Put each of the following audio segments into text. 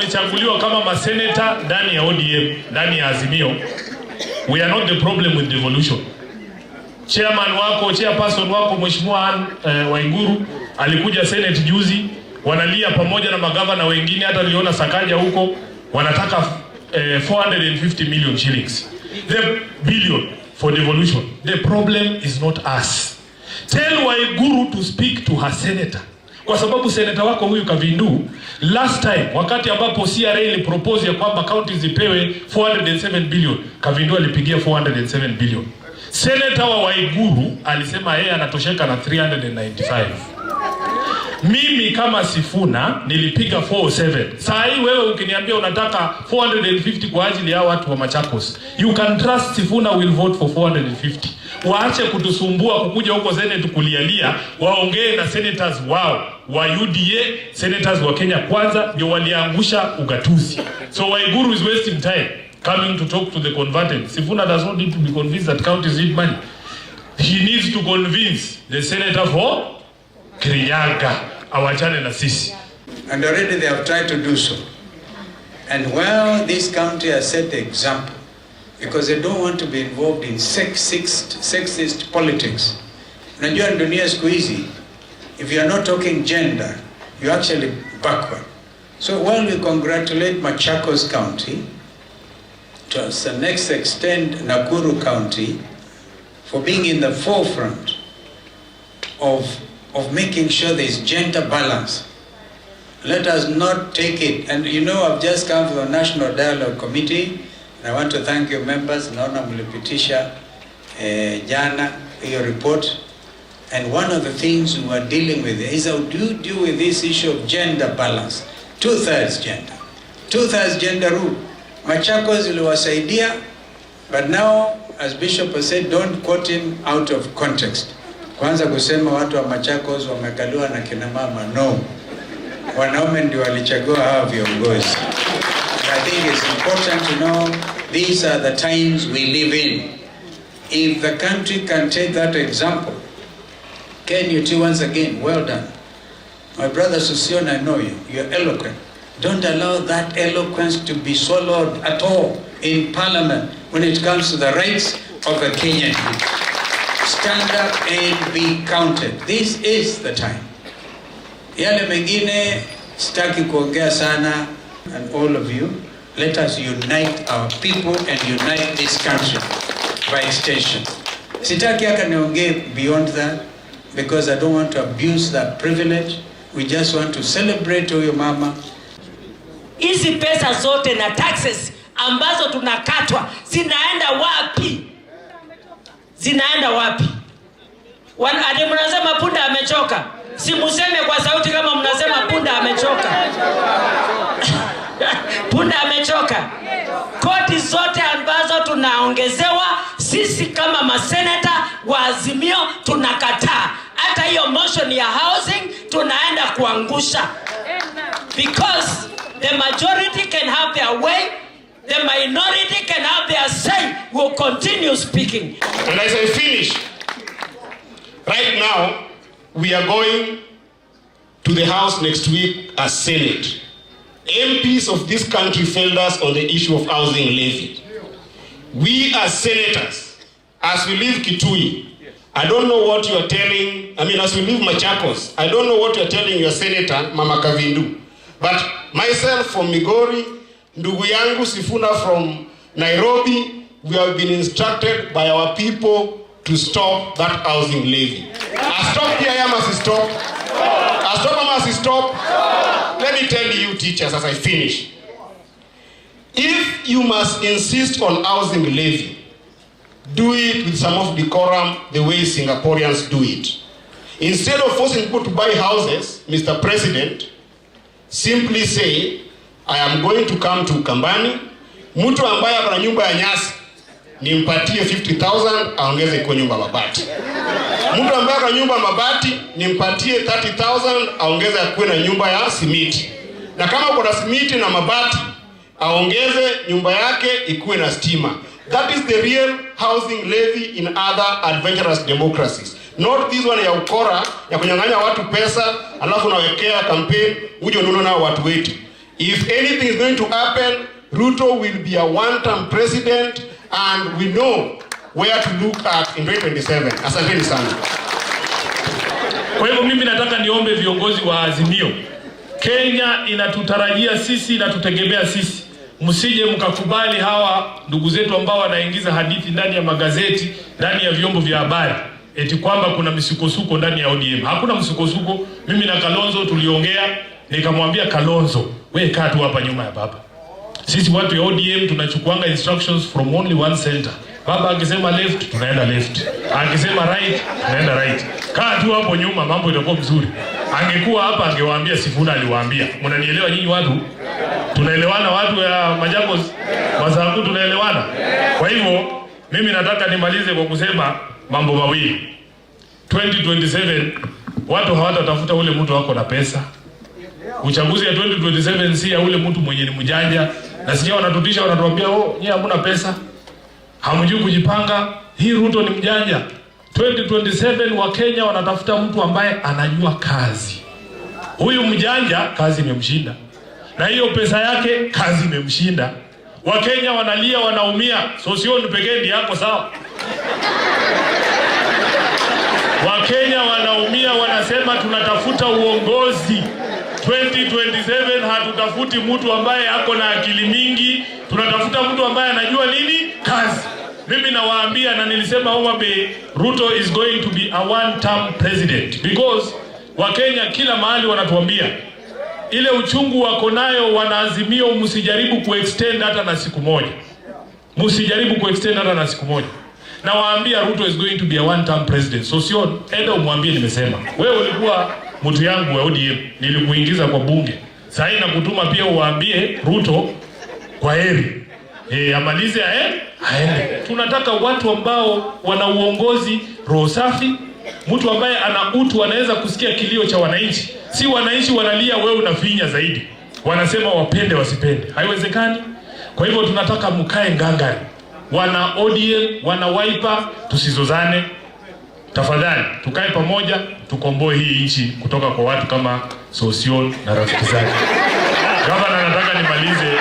wamechaguliwa kama maseneta ndani ya ODM, ndani ya Azimio, we are not the problem with devolution. Chairman wako, chairperson wako Mheshimiwa Waiguru alikuja Senate juzi, wanalia pamoja na magavana wengine, hata niliona Sakaja huko, wanataka 450 million shillings. The billion for devolution. The problem is not us. Tell Waiguru to speak to her senator. Kwa sababu senator wako huyu Kavindu, last time, wakati ambapo CRA ili propose ya kwamba counties zipewe 407 billion, Kavindu alipigia 407 billion. Senator wa Waiguru alisema yeye anatosheka na 395. Mimi kama Sifuna nilipiga 407. Saa hii wewe ukiniambia unataka 450 kwa ajili ya watu wa Machakos, you can trust Sifuna will vote for 450. Waache kutusumbua kukuja huko Senate kulialia, waongee na senators wao wa UDA, senators wa Kenya Kwanza, ndio waliangusha ugatuzi. So Waiguru is wasting time coming to talk to the converted. Sifuna does not need to be convinced that counties need money. He needs to convince the senator for Kirinyaga awachane na sisi. And already they have tried to do so. And well, this country has set the example, because they don't want to be involved in sexist politics. Unajua dunia siku hizi, if you are not talking gender, you're actually backward. So while we congratulate Machakos County, to the next extent Nakuru County, for being in the forefront of making sure there is gender balance, let us not take it. And you know, I've just come from the National Dialogue Committee, and I want to thank your members. Naona mlipitisha jana your report, and one of the things we are dealing with is how do you deal with this issue of gender balance. 2/3 gender, 2/3 gender rule. Machakos iliwasaidia, but now, as Bishop has said, don't quote him out of context. Kwanza kusema watu wa Machakos wamekaliwa na kina mama, no. Wanaume ndio walichagua hawa viongozi. I think it's important to know these are the times we live in. If the country can take that example, Ken, you too, once again, well done. My brother Susion, I know you. You're eloquent. Don't allow that eloquence to be swallowed at all in Parliament when it comes to the rights of the Kenyan people. Stand up and be counted. This is the time. Yale mengine sitaki kuongea sana, and all of you, let us unite our people and unite this country by extension. Sitaki haka niongee beyond that, because I don't want to abuse that privilege. We just want to celebrate huyo mama. Hizi pesa zote na taxes ambazo tunakatwa zinaenda wapi? Zinaenda wapi? Ade mnasema punda amechoka. Si museme kwa sauti kama mnasema punda amechoka. Punda amechoka. Kodi zote ambazo tunaongezewa sisi kama maseneta wa Azimio tunakataa. Hata hiyo motion ya housing tunaenda kuangusha. Because the majority can have their way, the minority can have their say. We'll continue speaking. And as I finish, right now, we are going to the House next week as Senate. MPs of this country failed us on the issue of housing levy. We as senators, as we leave Kitui, I don't know what you are telling, as we leave Machakos, I don't know what you are telling your senator, Mama Kavindu. But myself from Migori, ndugu yangu Sifuna from Nairobi, we have been instructed by our people to stop that housing levy. A stop here, must stop. A stop must stop. Let me tell you, teachers, as I finish. If you must insist on housing levy, do it with some of decorum the way Singaporeans do it. Instead of forcing people to buy houses, Mr. President, simply say, I am going to come to Kambani, mtu ambaye ana nyumba ya nyasi, nimpatie 50,000 aongeze kwa nyumba mabati. Mtu ambaye ana nyumba mabati, nimpatie 30,000 aongeze kwa na nyumba ya simiti. Na kama kuna simiti na mabati, aongeze nyumba yake ikuwe na stima. That is the real housing levy in other adventurous democracies. Not this one ya ukora, ya kunyang'anya watu pesa, alafu nawekea campaign, uje ununo na watu wetu. If anything is going to happen, Ruto will be a one-term president and we know where to look at in 2027. Asanteni sana. Kwa hivyo mimi nataka niombe viongozi wa Azimio. Kenya inatutarajia sisi, inatutegemea sisi. Msije mkakubali hawa ndugu zetu ambao wanaingiza hadithi ndani ya magazeti, ndani ya vyombo vya habari, eti kwamba kuna misukosuko ndani ya ODM. Hakuna msukosuko. Mimi na Kalonzo tuliongea, nikamwambia Kalonzo, wewe kaa tu hapa nyuma ya baba. Sisi watu ya ODM tunachukuanga instructions from only one center. Baba akisema left, tunaenda left. Akisema right, tunaenda right. Kaa tu hapo nyuma, mambo itakuwa mzuri. Angekuwa hapa angewaambia Sifuna aliwaambia. Mnanielewa nyinyi watu? Tunaelewana watu ya Machakos? Masangu tunaelewana? Kwa hivyo mimi nataka nimalize kwa kusema mambo mawili. 2027 watu hawatatafuta ule mtu wako na pesa. Uchaguzi ya 2027 si ya ule mtu mwenye ni mjanja. Nasikia wanatutisha, wanatuambia nyinyi hamna pesa, hamjui kujipanga, hii Ruto ni mjanja. 2027 wa Kenya wanatafuta mtu ambaye anajua kazi. Huyu mjanja kazi imemshinda, na hiyo pesa yake kazi imemshinda. Wakenya wanalia, wanaumia, sio pekee ndiye yako sawa. Wakenya wanaumia, wanasema tunatafuta uongozi. 2027 hatutafuti mtu ambaye ako na akili mingi, tunatafuta mtu ambaye anajua nini? Kazi. Mimi nawaambia, na nilisema Uambie, Ruto is going to be a one-term president because Wakenya kila mahali wanatuambia ile uchungu wako nayo wanaazimio, msijaribu kuextend hata na siku moja. Msijaribu kuextend hata na siku moja. Na waambia Ruto is going to be a one-term president. So sio Enda umwambie nimesema. Wewe ulikuwa mtu yangu wa ODM, nilikuingiza kwa bunge. Sasa nakutuma pia uwaambie Ruto kwa heri. Amalize aende. Tunataka watu ambao wana uongozi roho safi, mtu ambaye ana utu, anaweza kusikia kilio cha wananchi. Si wananchi wanalia wewe unafinya zaidi. Wanasema wapende wasipende. Haiwezekani. Kwa hivyo tunataka mkae ngangari. Wana ODM, wana Wiper, tusizozane. Tafadhali tukae pamoja, tukomboe hii nchi kutoka kwa watu kama Sosion na rafiki zake. Gavana, nataka nimalize.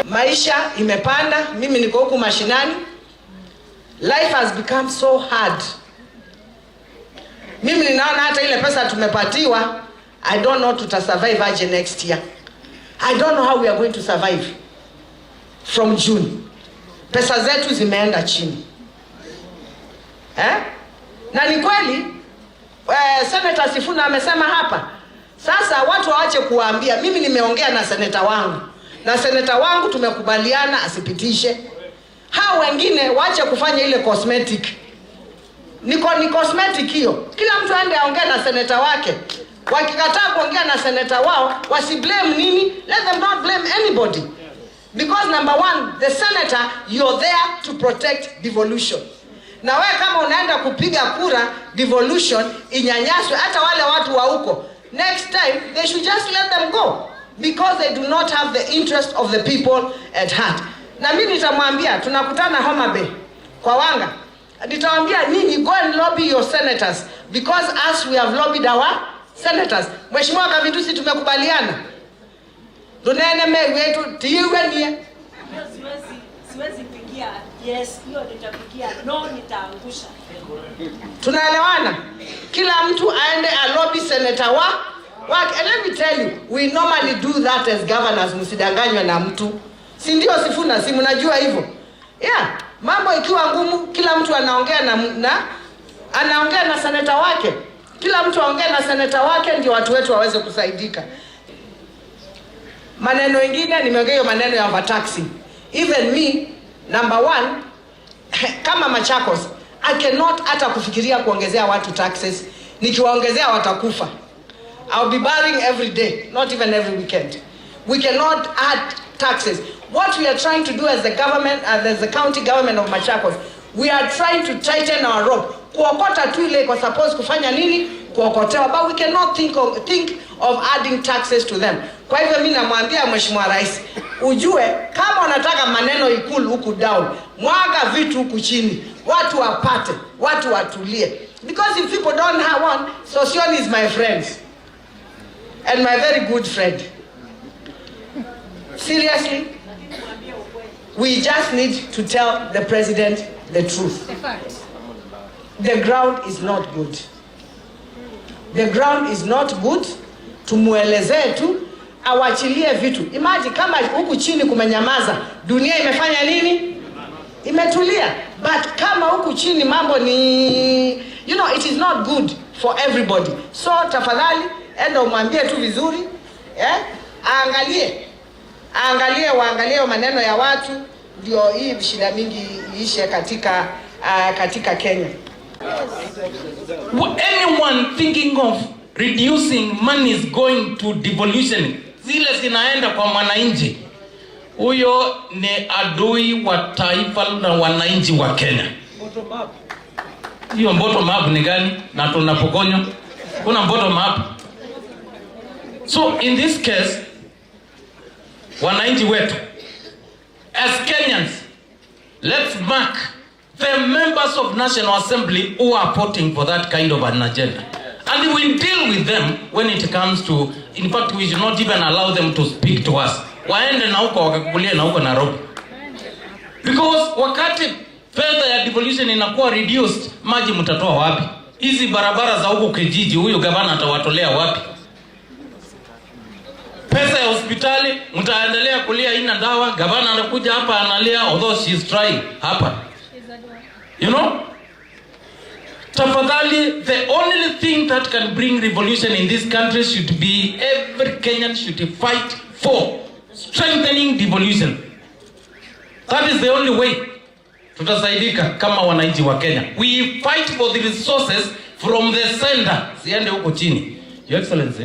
Maisha imepanda, mimi niko huku mashinani. Life has become so hard. Mimi ninaona hata ile pesa tumepatiwa, I don't know tutasurvive aje next year. I don't know how we are going to survive from June. Pesa zetu zimeenda chini. Na ni kweli Senator Sifuna amesema hapa. Sasa watu waache kuwaambia. Mimi nimeongea na seneta wangu. Na seneta wangu tumekubaliana asipitishe. Hao wengine waache kufanya ile cosmetic. Ni cosmetic hiyo. Kila mtu aende aongee na seneta wake. Wakikataa kuongea na seneta wao, wasiblame nini? Let them not blame anybody. Because number one, the senator, you're there to protect devolution. Na wewe kama unaenda kupiga kura devolution inyanyaswe hata wale watu wa huko, next time they should just let them go because they do not have the interest of the people at heart. Na mimi nitamwambia tunakutana Homabay kwa Wanga, nitawaambia nyinyi go and lobby your senators because us we have lobbied our senators. Mheshimiwa Kavitusi tumekubaliana dunene wetu tiwe nie siwezi pigia yes, hiyo nitapigia no, nitaangusha. Tunaelewana? Kila mtu aende a lobby senator wake. And let me tell you, we normally do that as governors, msidanganywe na mtu. Si ndio Sifuna, si mnajua hivyo? Yeah, mambo ikiwa ngumu, kila mtu anaongea anaongea na senator wake. Kila mtu aongee na senator wake ndio watu wetu waweze kusaidika. Maneno mengine nimeongea maneno ya overtaxing. Even me, number one, kama Machakos, I cannot hata kufikiria kuongezea watu taxes. Nikiwaongezea watakufa. I'll be barring every day, not even every weekend. We cannot add taxes. What we are trying to do as the government, as the county government of Machakos, we are trying to tighten our rope. Kuokota tu ile kwa suppose kufanya nini? Kuokotewa, but we cannot think of adding taxes to them. Kwa hivyo mimi namwambia Mheshimiwa Rais, ujue kama unataka maneno ikulu huku down, mwaga vitu huku chini, watu wapate, watu watulie. Because if people don't have one, Sosion is my friend and my very good friend. Seriously, we just need to tell the president the truth. The ground is not good. The ground is not good. Tumuelezee tu, awachilie vitu. Imagine kama huku chini kumenyamaza, dunia imefanya nini? Imetulia. But kama huku chini mambo ni, you know, it is not good for everybody. So tafadhali, enda umwambie tu vizuri, waangalie maneno ya watu, ndio hii shida mingi iishe katika Kenya. Anyone thinking of reducing money is going to devolution, zile zinaenda kwa mwananchi, huyo ni adui wa taifa na wananchi wa Kenya. Hiyo bottom up ni gani? Na tunapokonywa kuna bottom up. So in this case, wananchi wetu, as Kenyans, let's mark the members of National Assembly who are voting for that kind of an agenda. And we deal with them when it comes to, in fact, we should not even allow them to speak to us. Waende na huko wakakukulia na huko Nairobi. Because wakati fedha ya devolution inakuwa reduced, maji mtatoa wapi? Hizi barabara za huko kijiji, huyo gavana atawatolea wapi? Pesa ya hospitali, mtaendelea kulia ina dawa, gavana anakuja hapa analia, although she is trying hapa. You know? Tafadhali, the only thing that can bring revolution in this country should be every Kenyan should fight for strengthening devolution. That is the only way tutasaidika kama wananchi wa Kenya. We fight for the resources from the center, siende huko chini. Your Excellency.